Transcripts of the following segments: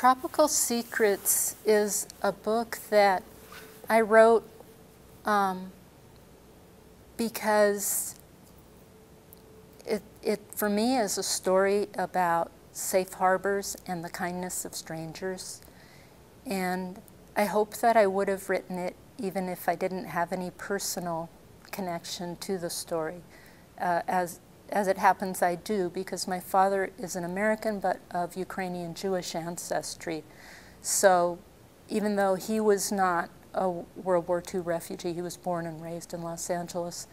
Tropical Secrets is a book that I wrote because it for me is a story about safe harbors and the kindness of strangers. And I hope that I would have written it even if I didn't have any personal connection to the story. As it happens, I do, because my father is an American but of Ukrainian Jewish ancestry. So even though he was not a World War II refugee, he was born and raised in Los Angeles.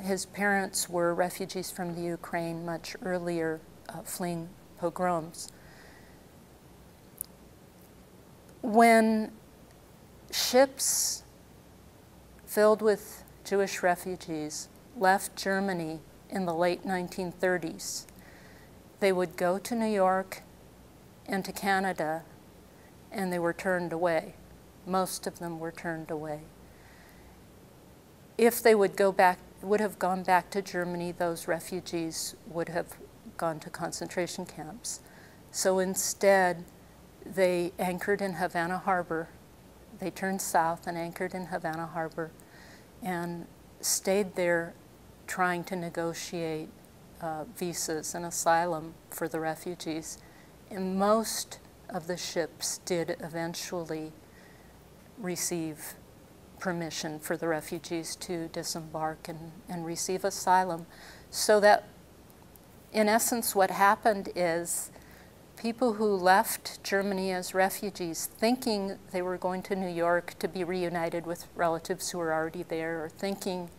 His parents were refugees from the Ukraine much earlier, fleeing pogroms. When ships filled with Jewish refugees left Germany in the late 1930s, they would go to New York and to Canada, and they were turned away. Most of them were turned away. If they would have gone back to Germany, those refugees would have gone to concentration camps. So instead, they anchored in Havana Harbor. They turned south and anchored in Havana Harbor and stayed there trying to negotiate visas and asylum for the refugees. And most of the ships did eventually receive permission for the refugees to disembark and receive asylum. So that, in essence, what happened is people who left Germany as refugees thinking they were going to New York to be reunited with relatives who were already there, or thinking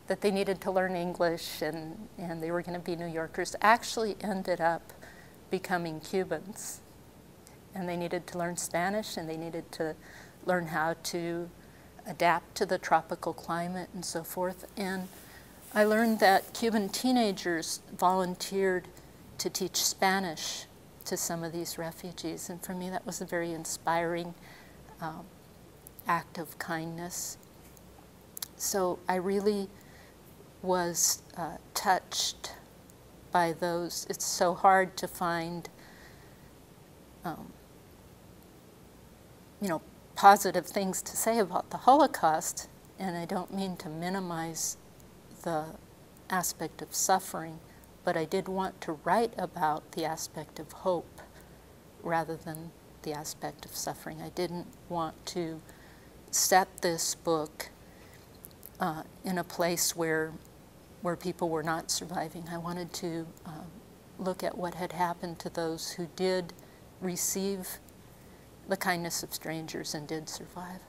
that they needed to learn English and they were going to be New Yorkers, actually ended up becoming Cubans. And they needed to learn Spanish, and they needed to learn how to adapt to the tropical climate and so forth. And I learned that Cuban teenagers volunteered to teach Spanish to some of these refugees. And for me, that was a very inspiring act of kindness. So I really was touched by those. It's so hard to find positive things to say about the Holocaust, and I don't mean to minimize the aspect of suffering, but I did want to write about the aspect of hope rather than the aspect of suffering. I didn't want to set this book in a place where people were not surviving. I wanted to look at what had happened to those who did receive the kindness of strangers and did survive.